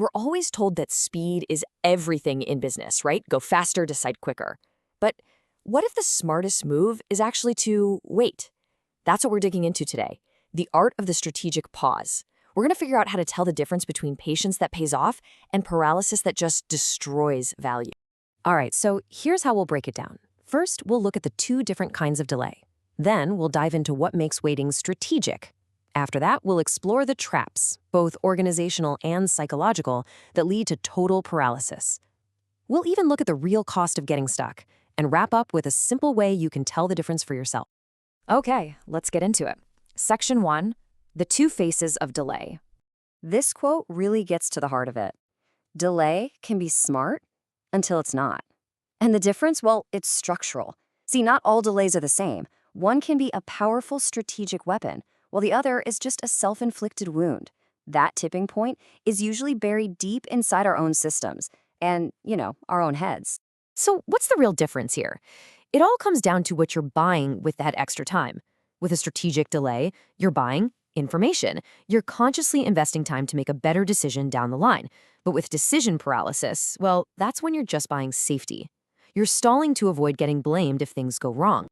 We're always told that speed is everything in business, right? Go faster, decide quicker. But what if the smartest move is actually to wait? That's what we're digging into today. The art of the strategic pause. We're going to figure out how to tell the difference between patience that pays off and paralysis that just destroys value. All right, so here's how we'll break it down. First, we'll look at the two different kinds of delay. Then we'll dive into what makes waiting strategic. After that, we'll explore the traps, both organizational and psychological, that lead to total paralysis. We'll even look at the real cost of getting stuck and wrap up with a simple way you can tell the difference for yourself. Okay, let's get into it. Section 1, the two faces of delay. This quote really gets to the heart of it. Delay can be smart until it's not. And the difference, well, it's structural. See, not all delays are the same. One can be a powerful strategic weapon, while the other is just a self-inflicted wound. That tipping point is usually buried deep inside our own systems and, our own heads. So what's the real difference here? It all comes down to what you're buying with that extra time. With a strategic delay, you're buying information. You're consciously investing time to make a better decision down the line. But with decision paralysis, well, that's when you're just buying safety. You're stalling to avoid getting blamed if things go wrong.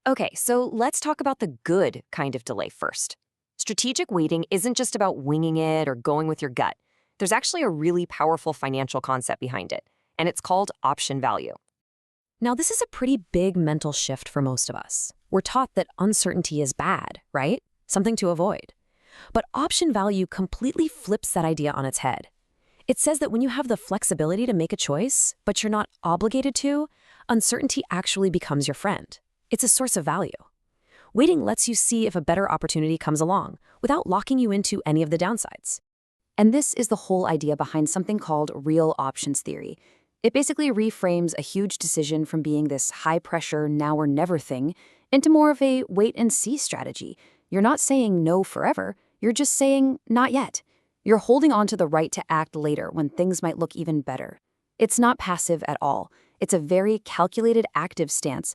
Okay, so let's talk about the good kind of delay first. Strategic waiting isn't just about winging it or going with your gut. There's actually a really powerful financial concept behind it, and it's called option value. Now, this is a pretty big mental shift for most of us. We're taught that uncertainty is bad, right? Something to avoid. But option value completely flips that idea on its head. It says that when you have the flexibility to make a choice, but you're not obligated to, uncertainty actually becomes your friend. It's a source of value. Waiting lets you see if a better opportunity comes along without locking you into any of the downsides. And this is the whole idea behind something called real options theory. It basically reframes a huge decision from being this high-pressure, now-or-never thing into more of a wait-and-see strategy. You're not saying no forever, you're just saying not yet. You're holding on to the right to act later when things might look even better. It's not passive at all. It's a very calculated, active stance.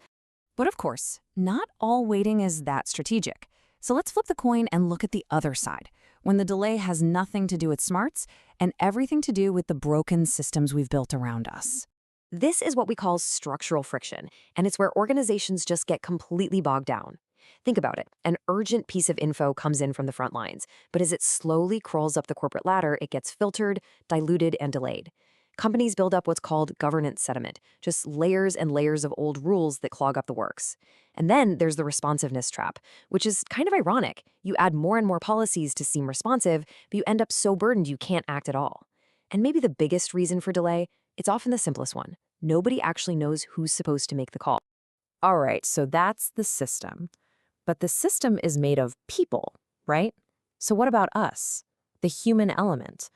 But of course, not all waiting is that strategic. So let's flip the coin and look at the other side, when the delay has nothing to do with smarts and everything to do with the broken systems we've built around us. This is what we call structural friction, and it's where organizations just get completely bogged down. Think about it. An urgent piece of info comes in from the front lines, but as it slowly crawls up the corporate ladder, it gets filtered, diluted, and delayed. Companies build up what's called governance sediment, just layers and layers of old rules that clog up the works. And then there's the responsiveness trap, which is kind of ironic. You add more and more policies to seem responsive, but you end up so burdened you can't act at all. And maybe the biggest reason for delay, it's often the simplest one. Nobody actually knows who's supposed to make the call. All right, so that's the system. But the system is made of people, right? So what about us? The human element?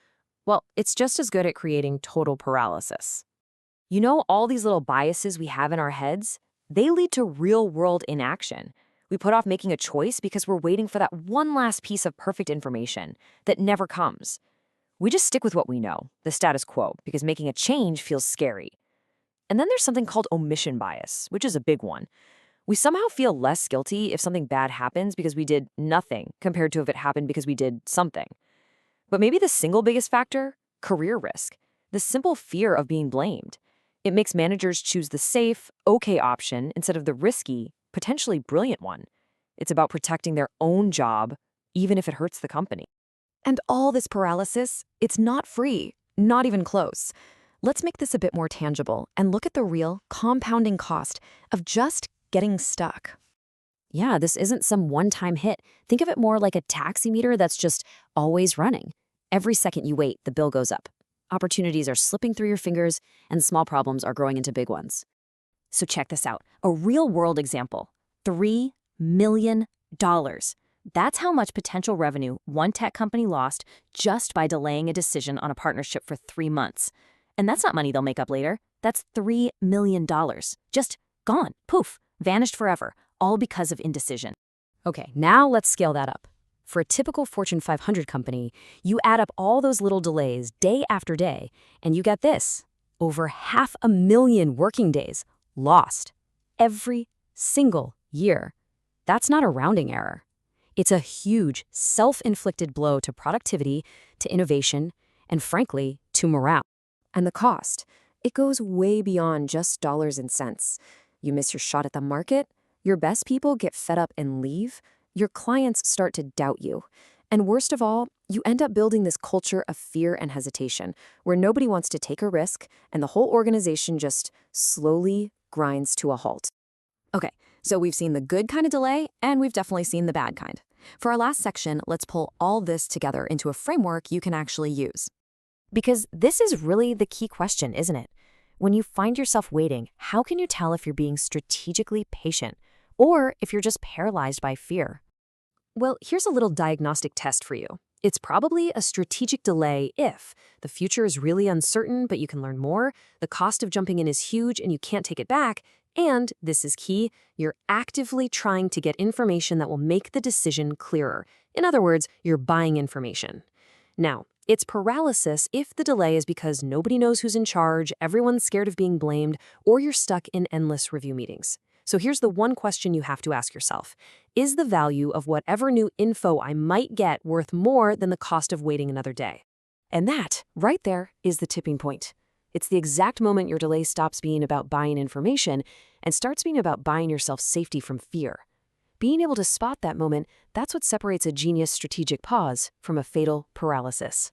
Well, it's just as good at creating total paralysis. You know, all these little biases we have in our heads, they lead to real-world inaction. We put off making a choice because we're waiting for that one last piece of perfect information that never comes. We just stick with what we know, the status quo, because making a change feels scary. And then there's something called omission bias, which is a big one. We somehow feel less guilty if something bad happens because we did nothing compared to if it happened because we did something. But maybe the single biggest factor? Career risk. The simple fear of being blamed. It makes managers choose the safe, okay option instead of the risky, potentially brilliant one. It's about protecting their own job, even if it hurts the company. And all this paralysis, it's not free, not even close. Let's make this a bit more tangible and look at the real, compounding cost of just getting stuck. Yeah, this isn't some one-time hit. Think of it more like a taxi meter that's just always running. Every second you wait, the bill goes up. Opportunities are slipping through your fingers, and small problems are growing into big ones. So check this out. A real-world example. $3 million. That's how much potential revenue one tech company lost just by delaying a decision on a partnership for 3 months. And that's not money they'll make up later. That's $3 million. Just gone. Poof. Vanished forever. All because of indecision. Okay, now let's scale that up. For a typical Fortune 500 company, you add up all those little delays day after day, and you get this. Over 500,000 working days lost. Every single year. That's not a rounding error. It's a huge, self-inflicted blow to productivity, to innovation, and frankly, to morale. And the cost, it goes way beyond just dollars and cents. You miss your shot at the market, your best people get fed up and leave, your clients start to doubt you. And worst of all, you end up building this culture of fear and hesitation, where nobody wants to take a risk, and the whole organization just slowly grinds to a halt. Okay, so we've seen the good kind of delay, and we've definitely seen the bad kind. For our last section, let's pull all this together into a framework you can actually use. Because this is really the key question, isn't it? When you find yourself waiting, how can you tell if you're being strategically patient or if you're just paralyzed by fear? Well, here's a little diagnostic test for you. It's probably a strategic delay if the future is really uncertain, but you can learn more, the cost of jumping in is huge and you can't take it back, and, this is key, you're actively trying to get information that will make the decision clearer. In other words, you're buying information. Now, it's paralysis if the delay is because nobody knows who's in charge, everyone's scared of being blamed, or you're stuck in endless review meetings. So here's the one question you have to ask yourself. Is the value of whatever new info I might get worth more than the cost of waiting another day? And that, right there, is the tipping point. It's the exact moment your delay stops being about buying information and starts being about buying yourself safety from fear. Being able to spot that moment, that's what separates a genius strategic pause from a fatal paralysis.